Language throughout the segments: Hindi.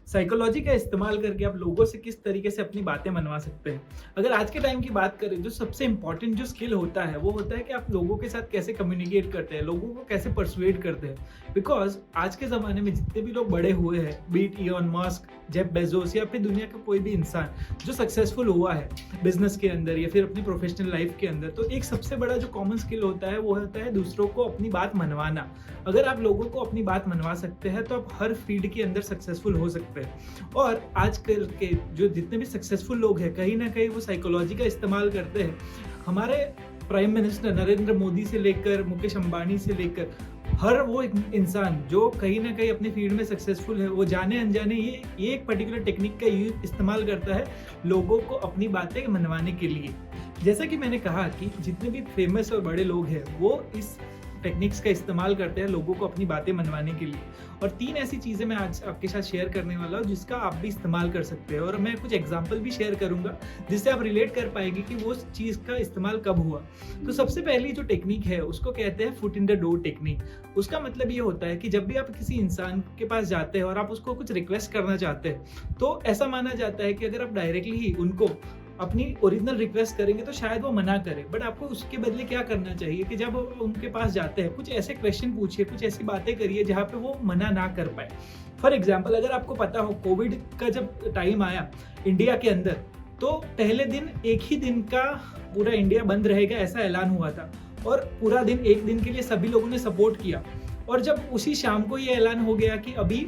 साइकोलॉजी का इस्तेमाल करके आप लोगों से किस तरीके से अपनी बातें मनवा सकते हैं। अगर आज के टाइम की बात करें, जो सबसे इंपॉर्टेंट जो स्किल होता है वो होता है कि आप लोगों के साथ कैसे कम्युनिकेट करते हैं, लोगों को कैसे परसुएड करते हैं। बिकॉज आज के ज़माने में जितने भी लोग बड़े हुए हैं, be it Elon Musk, Jeff Bezos या फिर दुनिया का कोई भी इंसान जो सक्सेसफुल हुआ है बिजनेस के अंदर या फिर अपनी प्रोफेशनल लाइफ के अंदर, तो एक सबसे बड़ा जो कॉमन स्किल होता है वो होता है दूसरों को अपनी बात मनवाना। अगर आप लोगों को अपनी बात मनवा सकते हैं तो आप हर फील्ड के अंदर सक्सेसफुल हो सकते हैं। और आजकल के जो जितने भी सक्सेसफुल लोग हैं, कहीं ना कहीं वो साइकोलॉजी का इस्तेमाल करते हैं। हमारे प्राइम मिनिस्टर नरेंद्र मोदी से लेकर मुकेश अंबानी से लेकर हर वो एक इंसान जो कहीं ना कहीं अपनी फील्ड में सक्सेसफुल है, वो जाने अनजाने ये एक पर्टिकुलर टेक्निक का इस्तेमाल करता है लोगों को अपनी बातें मनवाने के लिए। जैसा कि मैंने कहा कि जितने भी फेमस और बड़े लोग हैं वो इस टेक्निक्स का इस्तेमाल करते हैं लोगों को अपनी बातें मनवाने के लिए। और 3 ऐसी चीज़ें मैं आज आपके साथ शेयर करने वाला हूँ जिसका आप भी इस्तेमाल कर सकते हैं। और मैं कुछ एग्जांपल भी शेयर करूंगा जिससे आप रिलेट कर पाएंगे कि वो चीज़ का इस्तेमाल कब हुआ। तो सबसे पहली जो टेक्निक है उसको कहते हैं foot in the door technique. उसका मतलब ये होता है कि जब भी आप किसी इंसान के पास जाते हैं और आप उसको कुछ रिक्वेस्ट करना चाहते हैं, तो ऐसा माना जाता है कि अगर आप डायरेक्टली ही उनको अपनी ओरिजिनल रिक्वेस्ट करेंगे तो शायद वो मना करे। बट आपको उसके बदले क्या करना चाहिए कि जब उनके पास जाते हैं, कुछ ऐसे क्वेश्चन पूछिए, कुछ ऐसी बातें करिए जहाँ पे वो मना ना कर पाए। फॉर एग्जाम्पल, अगर आपको पता हो कोविड का जब टाइम आया इंडिया के अंदर, तो पहले दिन एक ही दिन का पूरा इंडिया बंद रहेगा ऐसा ऐलान हुआ था। और पूरा दिन, एक दिन के लिए सभी लोगों ने सपोर्ट किया। और जब उसी शाम को ये ऐलान हो गया कि अभी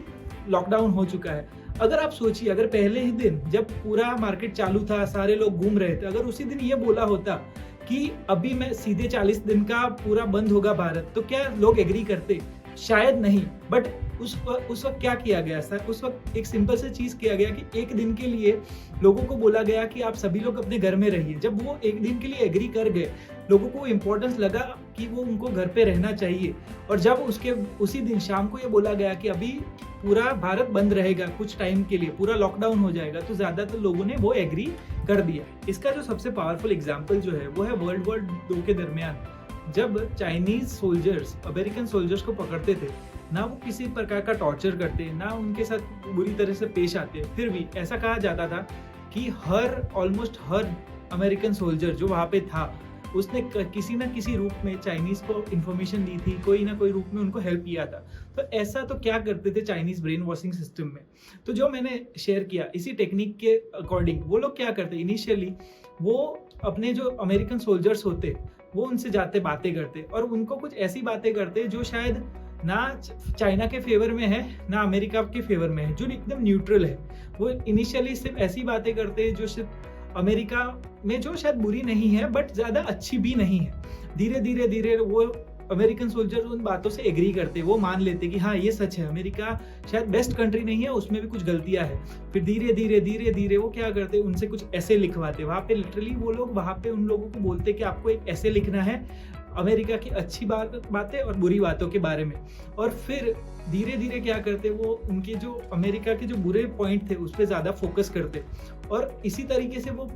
लॉकडाउन हो चुका है, अगर आप सोचिए, अगर पहले ही दिन जब पूरा मार्केट चालू था, सारे लोग घूम रहे थे, अगर उसी दिन ये बोला होता कि अभी मैं सीधे 40 दिन का पूरा बंद होगा भारत, तो क्या लोग एग्री करते? शायद नहीं। बट उस वक्त क्या किया गया सर? उस वक्त एक सिंपल सी चीज किया गया कि एक दिन के लिए लोगों को बोला गया कि आप सभी लोग अपने घर में रहिए। जब वो एक दिन के लिए एग्री कर गए, लोगों को इम्पोर्टेंस लगा कि वो उनको घर पे रहना चाहिए। और जब उसी दिन शाम को ये बोला गया कि अभी पूरा भारत बंद रहेगा कुछ टाइम के लिए, पूरा लॉकडाउन हो जाएगा, तो ज्यादातर लोगों ने वो एग्री कर दिया। इसका जो सबसे पावरफुल एग्जाम्पल जो है वो है वर्ल्ड वॉर 2 के दरमियान, जब चाइनीज सोल्जर्स अमेरिकन सोल्जर्स को पकड़ते थे। ना वो किसी प्रकार का टॉर्चर करते, ना उनके साथ बुरी तरह से पेश आते, फिर भी ऐसा कहा जाता था कि ऑलमोस्ट हर अमेरिकन सोल्जर जो वहाँ पे था, उसने किसी ना किसी रूप में चाइनीज को इन्फॉर्मेशन दी थी, कोई ना कोई रूप में उनको हेल्प किया था। तो ऐसा तो क्या करते थे चाइनीज ब्रेन वॉशिंग सिस्टम में। तो जो मैंने शेयर किया इसी टेक्निक के अकॉर्डिंग, वो लोग क्या करते, इनिशियली वो अपने जो अमेरिकन सोल्जर्स होते वो उनसे जाते, बातें करते, और उनको कुछ ऐसी बातें करते जो शायद ना चाइना के फेवर में है ना अमेरिका के फेवर में है, जो एकदम न्यूट्रल है। वो इनिशियली सिर्फ ऐसी बातें करते हैं जो सिर्फ अमेरिका में जो शायद बुरी नहीं है बट ज्यादा अच्छी भी नहीं है। धीरे धीरे वो अमेरिकन सोल्जर उन बातों से एग्री करते, वो मान लेते कि हाँ ये सच है, अमेरिका शायद बेस्ट कंट्री नहीं है, उसमें भी कुछ गलतियां है। फिर धीरे धीरे वो क्या करते, उनसे कुछ ऐसे लिखवाते। वहाँ पे लिटरली वो लोग वहाँ पे उन लोगों को बोलते कि आपको एक ऐसे लिखना है अमेरिका की अच्छी बातें और बुरी बातों के बारे में। और फिर धीरे धीरे क्या करते, वो उनके जो अमेरिका के जो बुरे पॉइंट थे उस पर ज्यादा फोकस करते। और इसी तरीके से वो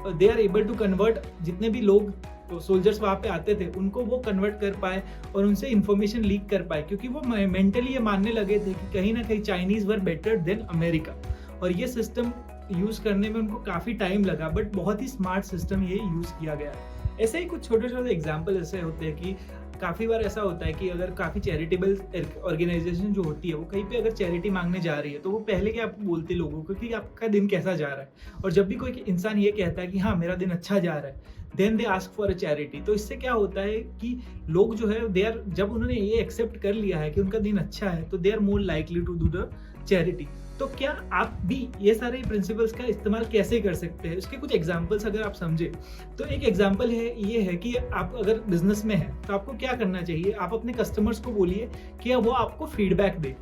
they are able to convert, जितने भी लोग सोल्जर्स वहाँ पे आते थे उनको वो कन्वर्ट कर पाए और उनसे इंफॉर्मेशन लीक कर पाए, क्योंकि वो मेंटली ये मानने लगे थे कि कहीं ना कहीं Chinese were better than America. और ये सिस्टम यूज करने में उनको काफी टाइम लगा, बट बहुत ही स्मार्ट सिस्टम ये यूज किया गया। ऐसे ही कुछ छोटे छोटे एग्जाम्पल ऐसे होते हैं कि काफ़ी बार ऐसा होता है कि अगर काफ़ी चैरिटेबल ऑर्गेनाइजेशन जो होती है वो कहीं पे अगर चैरिटी मांगने जा रही है, तो वो पहले क्या आपको बोलते लोगों को कि आपका दिन कैसा जा रहा है। और जब भी कोई इंसान ये कहता है कि हाँ मेरा दिन अच्छा जा रहा है, then they ask for a charity. तो इससे क्या होता है कि लोग जो है दे आर, जब उन्होंने ये एक्सेप्ट कर लिया है कि उनका दिन अच्छा है, तो they are more likely to do the charity. तो क्या आप भी ये सारे प्रिंसिपल्स का इस्तेमाल कैसे कर सकते हैं, इसके कुछ एग्जांपल्स अगर आप समझे, तो एक एग्जांपल है ये है कि आप अगर बिजनेस में है तो आपको क्या करना चाहिए, आप अपने कस्टमर्स को बोलिए कि वो आपको फीडबैक दे।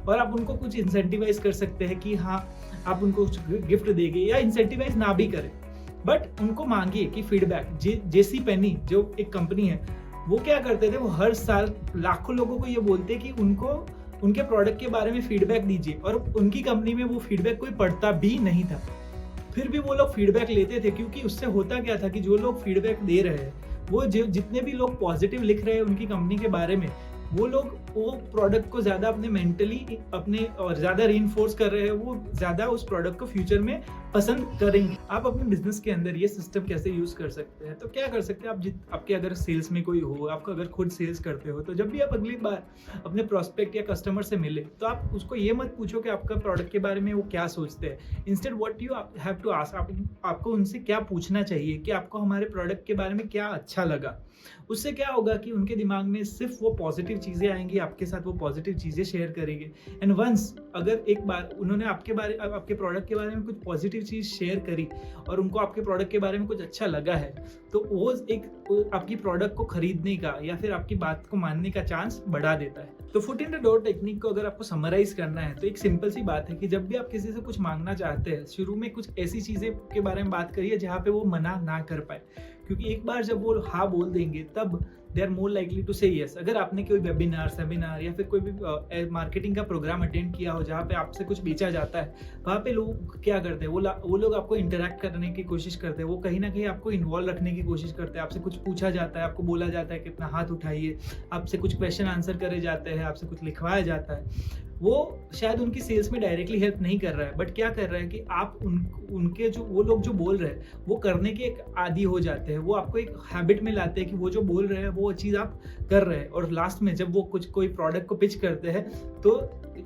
और आप उनको कुछ इंसेंटिवाइज कर सकते हैं कि हाँ आप उनको कुछ गिफ्ट देंगे, या इंसेंटिवाइज ना भी करें बट उनको मांगिए कि फीडबैक। जेसी पेनी जो एक कंपनी है, वो क्या करते थे, वो हर साल लाखों लोगों को ये बोलते कि उनको उनके प्रोडक्ट के बारे में फीडबैक दीजिए, और उनकी कंपनी में वो फीडबैक कोई पढ़ता भी नहीं था, फिर भी वो लोग फीडबैक लेते थे। क्योंकि उससे होता क्या था कि जो लोग फीडबैक दे रहे हैं, वो जितने भी लोग पॉजिटिव लिख रहे हैं उनकी कंपनी के बारे में, वो लोग वो प्रोडक्ट को ज़्यादा अपने मेंटली अपने और ज़्यादा रीइंफोर्स कर रहे हैं, वो ज़्यादा उस प्रोडक्ट को फ्यूचर में पसंद करेंगे। आप अपने बिजनेस के अंदर ये सिस्टम कैसे यूज़ कर सकते हैं? तो क्या कर सकते हैं आप, आपके अगर सेल्स में कोई हो, आपको अगर खुद सेल्स करते हो, तो जब भी आप अगली बार अपने प्रोस्पेक्ट या कस्टमर से मिले, तो आप उसको ये मत पूछो कि आपका प्रोडक्ट के बारे में वो क्या सोचते हैं। Instead what you have to ask, आपको उनसे क्या पूछना चाहिए कि आपको हमारे प्रोडक्ट के बारे में क्या अच्छा लगा। उससे क्या होगा कि उनके दिमाग में सिर्फ वो पॉजिटिव चीज़ें आएंगी, आपके साथ वो पॉजिटिव चीज़ें शेयर करेंगे। एंड वंस अगर एक बार उन्होंने आपके प्रोडक्ट के बारे में कुछ पॉजिटिव चीज़ शेयर करी और उनको आपके प्रोडक्ट के बारे में कुछ अच्छा लगा है, तो वो एक आपकी प्रोडक्ट को खरीदने का या फिर आपकी बात को मानने का चांस बढ़ा देता है। तो foot in the door technique को अगर आपको समराइज करना है तो एक सिंपल सी बात है कि जब भी आप किसी से कुछ मांगना चाहते हैं, शुरू में कुछ ऐसी चीज़ें के बारे में बात करिए जहाँ पे वो मना ना कर पाए, क्योंकि एक बार जब वो हाँ बोल देंगे तब they are more likely to say yes. अगर आपने कोई वेबिनार, सेमिनार या फिर कोई भी मार्केटिंग का प्रोग्राम अटेंड किया हो जहाँ पे आपसे कुछ बेचा जाता है, वहाँ पे लोग क्या करते हैं, वो लोग आपको इंटरेक्ट करने की कोशिश करते हैं, वो कहीं ना कहीं आपको इन्वॉल्व रखने की कोशिश करते हैं। आपसे कुछ पूछा जाता है, आपको बोला जाता है कितना हाथ उठाइए, आपसे कुछ क्वेश्चन आंसर करे जाते हैं, आपसे कुछ लिखवाया जाता है। वो शायद उनकी सेल्स में डायरेक्टली हेल्प नहीं कर रहा है, बट क्या कर रहा है कि आप उनके जो वो लोग जो बोल रहे हैं वो करने के एक आदी हो जाते हैं, वो आपको एक हैबिट में लाते हैं कि वो जो बोल रहे हैं वो चीज़ आप कर रहे हैं, और लास्ट में जब वो कोई प्रोडक्ट को पिच करते हैं तो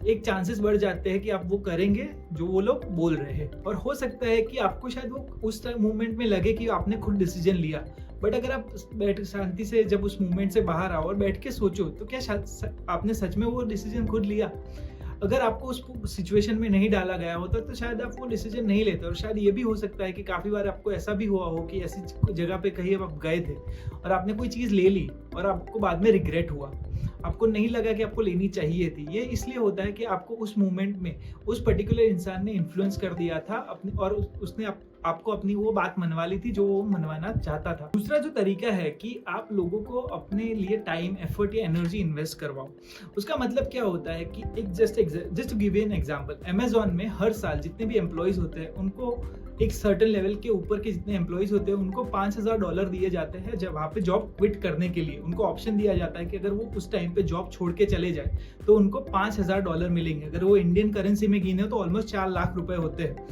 एक चांसेस बढ़ जाते हैं कि आप वो करेंगे जो वो लोग बोल रहे हैं। और हो सकता है कि आपको शायद वो उस मूवमेंट में लगे कि आपने खुद डिसीजन लिया, बट अगर आप बैठ शांति से जब उस मूवमेंट से बाहर आओ और बैठ के सोचो तो क्या आपने सच में वो डिसीजन खुद लिया? अगर आपको उस सिचुएशन में नहीं डाला गया होता तो शायद आप वो डिसीजन नहीं लेते। और शायद ये भी हो सकता है कि काफ़ी बार आपको ऐसा भी हुआ हो कि ऐसी जगह पे कहीं आप गए थे और आपने कोई चीज़ ले ली और आपको बाद में रिग्रेट हुआ, आपको नहीं लगा कि आपको लेनी चाहिए थी। ये इसलिए होता है कि आपको उस मोमेंट में उस पर्टिकुलर इंसान ने इन्फ्लुएंस कर दिया था अपनी, और उसने आपको अपनी वो बात मनवा ली थी जो वो मनवाना चाहता था। दूसरा जो तरीका है कि आप लोगों को अपने लिए टाइम, एफर्ट या एनर्जी इन्वेस्ट करवाओ। उसका मतलब क्या होता है कि एक just to give you an example, Amazon में हर साल जितने भी एम्प्लॉइज होते हैं उनको एक सर्टेन लेवल के ऊपर के जितने एम्प्लॉइज होते हैं उनको $5,000 दिए जाते हैं जब वहाँ पे जॉब क्विट करने के लिए। उनको ऑप्शन दिया जाता है कि अगर वो उस टाइम पे जॉब छोड़ के चले जाए तो उनको $5,000 मिलेंगे। अगर वो इंडियन करेंसी में गिने तो ऑलमोस्ट 4 लाख रुपए होते हैं।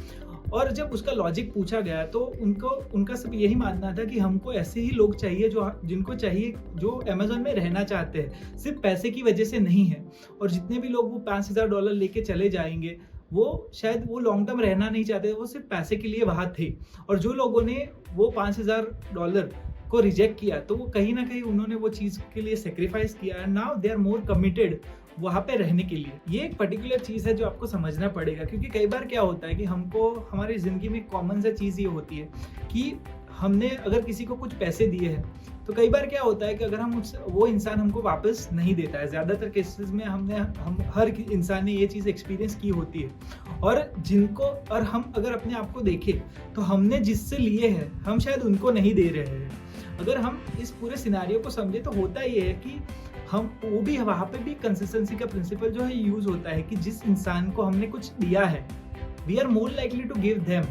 और जब उसका लॉजिक पूछा गया तो उनका सब यही मानना था कि हमको ऐसे ही लोग चाहिए जिनको चाहिए, जो अमेज़न में रहना चाहते हैं, सिर्फ पैसे की वजह से नहीं है। और जितने भी लोग वो $5,000 लेके चले जाएंगे वो शायद वो लॉन्ग टर्म रहना नहीं चाहते, वो सिर्फ पैसे के लिए वहाँ थे। और जो लोगों ने वो $5,000 को रिजेक्ट किया तो वो कहीं ना कहीं उन्होंने वो चीज़ के लिए सेक्रीफाइस किया, now they are more committed वहाँ पे रहने के लिए। ये एक पर्टिकुलर चीज़ है जो आपको समझना पड़ेगा, क्योंकि कई बार क्या होता है कि हमको हमारी ज़िंदगी में कॉमन सा चीज़ ये होती है कि हमने अगर किसी को कुछ पैसे दिए हैं तो कई बार क्या होता है कि अगर वो इंसान हमको वापस नहीं देता है। ज़्यादातर केसेस में हम हर इंसान ने ये चीज़ एक्सपीरियंस की होती है। और हम अगर अपने आप को देखें तो हमने जिससे लिए हैं हम शायद उनको नहीं दे रहे हैं। अगर हम इस पूरे सिनारियो को समझे तो होता ये है कि हम वो भी वहाँ पे भी कंसिस्टेंसी का प्रिंसिपल जो है यूज होता है कि जिस इंसान को हमने कुछ दिया है we are more likely to give them,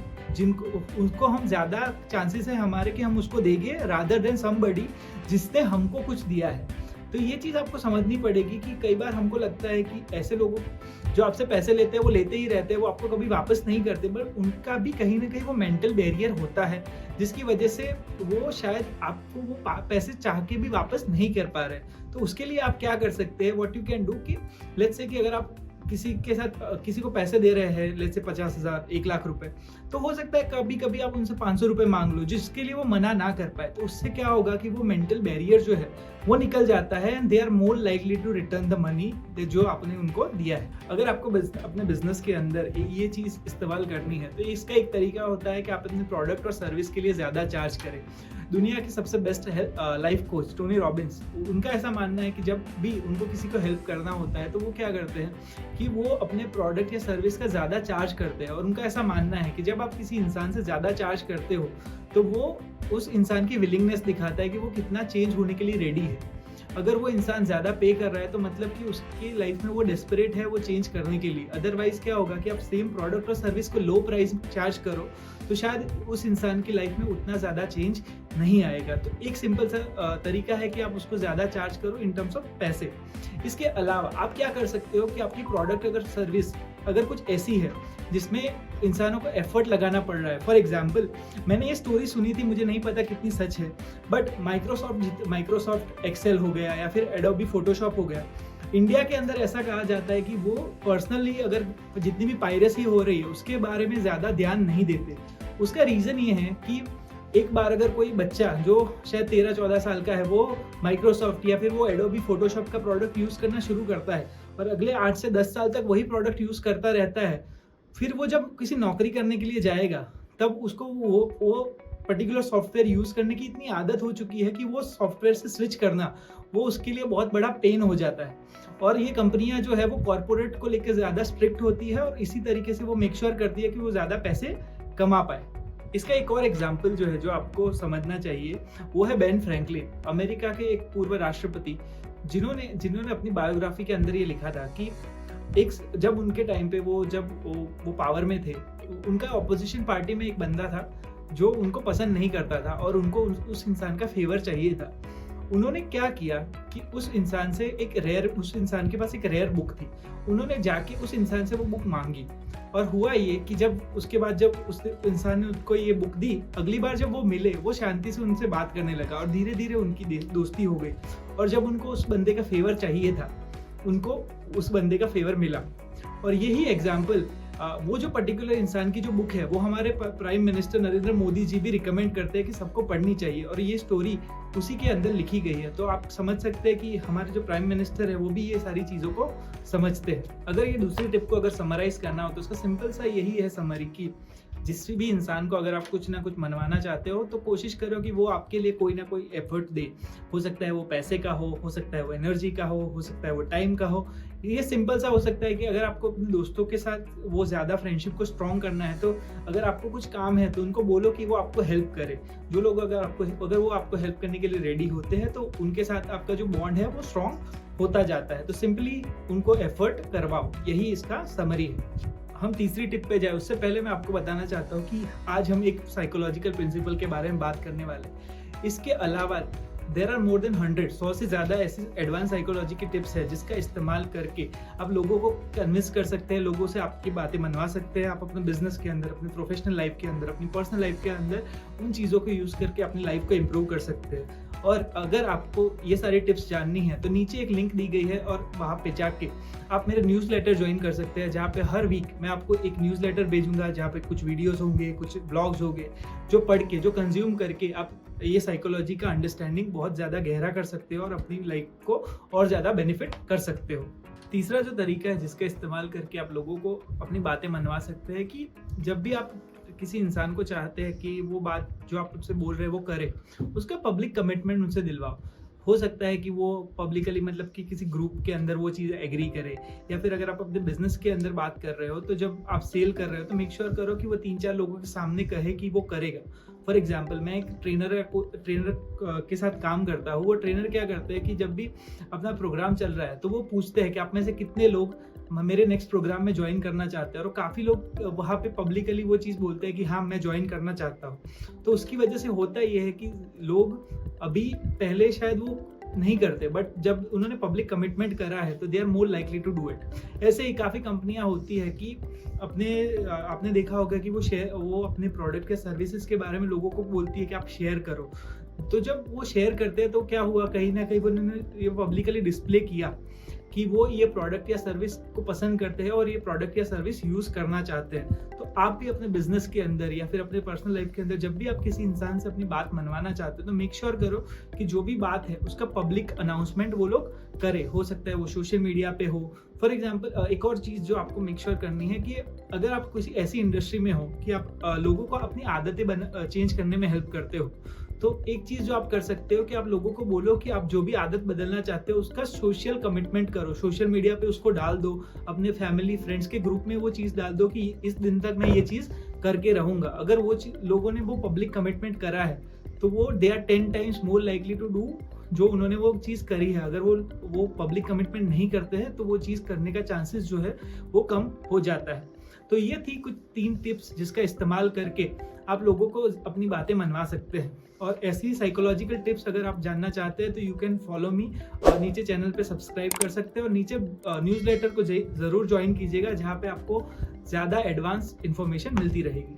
उनको हम ज़्यादा चांसेस है हमारे कि हम उसको देंगे रादर देन समबडी जिसने हमको कुछ दिया है। तो ये चीज़ आपको समझनी पड़ेगी कि कई बार हमको लगता है कि ऐसे लोगों जो आपसे पैसे लेते हैं वो लेते ही रहते हैं, वो आपको कभी वापस नहीं करते, बट उनका भी कहीं ना कहीं वो मेंटल बैरियर होता है जिसकी वजह से वो शायद आपको वो पैसे चाह के भी वापस नहीं कर पा रहे। तो उसके लिए आप क्या कर सकते हैं, व्हाट यू कैन डू कि लेट्स से कि अगर आप किसी को पैसे दे रहे हैं, लेट्स से 50,000, 1 लाख रुपए, तो हो सकता है कभी कभी आप उनसे 500 रुपए मांग लो जिसके लिए वो मना ना कर पाए। तो उससे क्या होगा कि वो मेंटल बैरियर जो है वो निकल जाता है and they are more likely to return the money जो आपने उनको दिया है। अगर आपको अपने बिजनेस के अंदर ये चीज़ इस्तेमाल करनी है तो इसका एक तरीका होता है कि आप अपने प्रोडक्ट और सर्विस के लिए ज़्यादा चार्ज करें। दुनिया के सबसे best life coach Tony Robbins, उनका ऐसा मानना है कि जब भी उनको किसी को हेल्प करना होता है तो वो क्या करते हैं कि वो अपने प्रोडक्ट या सर्विस का ज़्यादा चार्ज करते हैं। और उनका ऐसा मानना है कि जब आप किसी इंसान से ज़्यादा चार्ज करते हो तो वो उस इंसान की विलिंगनेस दिखाता है कि वो कितना चेंज होने के लिए रेडी है। अगर वो इंसान ज़्यादा पे कर रहा है तो मतलब कि उसकी लाइफ में वो डेस्परेट है वो चेंज करने के लिए। अदरवाइज़ क्या होगा कि आप सेम प्रोडक्ट और सर्विस को लो प्राइस में चार्ज करो तो शायद उस इंसान की लाइफ में उतना ज़्यादा चेंज नहीं आएगा। तो एक सिंपल सा तरीका है कि आप उसको ज़्यादा चार्ज करो इन टर्म्स ऑफ पैसे। इसके अलावा आप क्या कर सकते हो कि आपकी प्रोडक्ट अगर सर्विस अगर कुछ ऐसी है जिसमें इंसानों को एफर्ट लगाना पड़ रहा है। फॉर एग्जाम्पल, मैंने ये स्टोरी सुनी थी, मुझे नहीं पता कितनी सच है, बट माइक्रोसॉफ्ट एक्सेल हो गया या फिर एडोबी फोटोशॉप हो गया, इंडिया के अंदर ऐसा कहा जाता है कि वो पर्सनली अगर जितनी भी पायरेसी हो रही है उसके बारे में ज़्यादा ध्यान नहीं देते। उसका रीज़न ये है कि एक बार अगर कोई बच्चा जो शायद 13-14 साल का है वो माइक्रोसॉफ्ट या फिर वो एडोबी फोटोशॉप का प्रोडक्ट यूज़ करना शुरू करता है और अगले 8 से 10 साल तक वही प्रोडक्ट यूज़ करता रहता है, फिर वो जब किसी नौकरी करने के लिए जाएगा तब उसको वो पर्टिकुलर सॉफ्टवेयर यूज़ करने की इतनी आदत हो चुकी है कि वो सॉफ्टवेयर से स्विच करना वो उसके लिए बहुत बड़ा पेन हो जाता है। और ये कंपनियां जो है वो कॉर्पोरेट को लेकर ज़्यादा स्ट्रिक्ट होती है और इसी तरीके से वो मेक श्योर करती है कि वो ज़्यादा पैसे कमा पाए। इसका एक और एग्जाम्पल जो है जो आपको समझना चाहिए वो है बेन फ्रैंकलिन, अमेरिका के एक पूर्व राष्ट्रपति, जिन्होंने अपनी बायोग्राफी के अंदर ये लिखा था कि जब उनके टाइम पे वो पावर में थे, उनका ऑपोजिशन पार्टी में एक बंदा था जो उनको पसंद नहीं करता था और उनको उस इंसान का फेवर चाहिए था। उन्होंने क्या किया कि उस इंसान के पास एक रेयर बुक थी, उन्होंने जाके उस इंसान से वो बुक मांगी और हुआ ये कि जब उस इंसान ने उसको ये बुक दी, अगली बार जब वो मिले वो शांति से उनसे बात करने लगा और धीरे धीरे उनकी दोस्ती हो गई और जब उनको उस बंदे का फेवर चाहिए था उनको उस बंदे का फेवर मिला। और यही एग्जाम्पल वो जो पर्टिकुलर इंसान की जो बुक है वो हमारे प्राइम मिनिस्टर नरेंद्र मोदी जी भी रिकमेंड करते हैं कि सबको पढ़नी चाहिए और ये स्टोरी उसी के अंदर लिखी गई है। तो आप समझ सकते हैं कि हमारे जो प्राइम मिनिस्टर है वो भी ये सारी चीज़ों को समझते हैं। अगर ये दूसरी टिप को अगर समराइज करना हो तो उसका सिंपल सा यही है समरी कि जिस भी इंसान को अगर आप कुछ ना कुछ मनवाना चाहते हो तो कोशिश करो कि वो आपके लिए कोई ना कोई एफर्ट दे। हो सकता है वो पैसे का हो सकता है वो एनर्जी का हो सकता है वो टाइम का हो। ये सिंपल सा हो सकता है कि अगर आपको अपने दोस्तों के साथ वो ज़्यादा फ्रेंडशिप को स्ट्रॉन्ग करना है तो अगर आपको कुछ काम है तो उनको बोलो कि वो आपको हेल्प करे। जो लोग अगर वो आपको हेल्प करने के लिए रेडी होते हैं तो उनके साथ आपका जो बॉन्ड है वो स्ट्रॉन्ग होता जाता है। तो सिंपली उनको एफर्ट करवाओ, यही इसका समरी है। हम तीसरी टिप पे जाए उससे पहले मैं आपको बताना चाहता हूँ कि आज हम एक साइकोलॉजिकल प्रिंसिपल के बारे में बात करने वाले हैं। इसके अलावा देयर आर मोर देन 100 से ज़्यादा ऐसी एडवांस साइकोलॉजी की टिप्स है जिसका इस्तेमाल करके आप लोगों को कन्विंस कर सकते हैं, लोगों से आपकी बातें मनवा सकते हैं। आप अपने बिजनेस के अंदर, अपनी प्रोफेशनल लाइफ के अंदर, अपनी पर्सनल लाइफ के अंदर उन चीज़ों को यूज़ करके अपनी लाइफ को इम्प्रूव कर सकते हैं। और अगर आपको ये सारी टिप्स जाननी है तो नीचे एक लिंक दी गई है और वहाँ पे जाके आप मेरे न्यूज़लेटर ज्वाइन कर सकते हैं, जहाँ पे हर वीक मैं आपको एक न्यूज़लेटर भेजूंगा जहाँ पे कुछ वीडियोस होंगे, कुछ ब्लॉग्स होंगे, जो पढ़ के, जो कंज्यूम करके आप ये साइकोलॉजी का अंडरस्टैंडिंग बहुत ज़्यादा गहरा कर सकते हो और अपनी लाइफ को और ज़्यादा बेनिफिट कर सकते हो। तीसरा जो तरीका है जिसका इस्तेमाल करके आप लोगों को अपनी बातें मनवा सकते हैं कि जब भी आप किसी इंसान को चाहते हैं कि वो बात जो आप उससे बोल रहे हैं वो करे, उसका पब्लिक कमिटमेंट उनसे दिलवाओ। हो सकता है कि वो पब्लिकली मतलब कि किसी ग्रुप के अंदर वो चीज़ एग्री करे, या फिर अगर आप अपने बिजनेस के अंदर बात कर रहे हो तो जब आप सेल कर रहे हो तो मेक श्योर करो कि वो 3-4 लोगों के सामने कहे कि वो करेगा। फॉर एग्जाम्पल, मैं एक ट्रेनर के साथ काम करता हूँ। वो ट्रेनर क्या करते हैं कि जब भी अपना प्रोग्राम चल रहा है तो वो पूछते हैं कि आप में से कितने लोग मेरे नेक्स्ट प्रोग्राम में ज्वाइन करना चाहते हैं, और काफ़ी लोग वहाँ पे पब्लिकली वो चीज़ बोलते हैं कि हाँ मैं ज्वाइन करना चाहता हूँ। तो उसकी वजह से होता ये है कि लोग अभी पहले शायद वो नहीं करते, बट जब उन्होंने पब्लिक कमिटमेंट करा है तो they are more likely to do it. ऐसे ही काफ़ी कंपनियां होती है कि आपने देखा होगा कि वो अपने प्रोडक्ट के सर्विसेज के बारे में लोगों को बोलती है कि आप शेयर करो। तो जब वो शेयर करते हैं तो क्या हुआ, कहीं ना कहीं उन्होंने ये पब्लिकली डिस्प्ले किया कि वो ये प्रोडक्ट या सर्विस को पसंद करते हैं और ये प्रोडक्ट या सर्विस यूज़ करना चाहते हैं। तो आप भी अपने बिजनेस के अंदर या फिर अपने पर्सनल लाइफ के अंदर जब भी आप किसी इंसान से अपनी बात मनवाना चाहते हो तो मेक श्योर करो कि जो भी बात है उसका पब्लिक अनाउंसमेंट वो लोग करे। हो सकता है वो सोशल मीडिया पे हो। फॉर एग्जाम्पल, एक और चीज़ जो आपको मेक श्योर करनी है कि अगर आप किसी ऐसी इंडस्ट्री में हो कि आप लोगों को अपनी आदतें चेंज करने में हेल्प करते हो, तो एक चीज़ जो आप कर सकते हो कि आप लोगों को बोलो कि आप जो भी आदत बदलना चाहते हो उसका सोशल कमिटमेंट करो, सोशल मीडिया पे उसको डाल दो, अपने फैमिली फ्रेंड्स के ग्रुप में वो चीज़ डाल दो कि इस दिन तक मैं ये चीज़ करके रहूँगा। अगर वो लोगों ने वो पब्लिक कमिटमेंट करा है तो वो they are 10 times more likely to do जो उन्होंने वो चीज़ करी है, अगर वो पब्लिक कमिटमेंट नहीं करते हैं तो वो चीज़ करने का चांसेस जो है वो कम हो जाता है। तो ये थी कुछ 3 टिप्स जिसका इस्तेमाल करके आप लोगों को अपनी बातें मनवा सकते हैं। और ऐसी साइकोलॉजिकल टिप्स अगर आप जानना चाहते हैं तो यू कैन फॉलो मी, और नीचे चैनल पे सब्सक्राइब कर सकते हैं और नीचे न्यूज़लेटर को ज़रूर जॉइन कीजिएगा, जहाँ पे आपको ज़्यादा एडवांस इन्फॉर्मेशन मिलती रहेगी।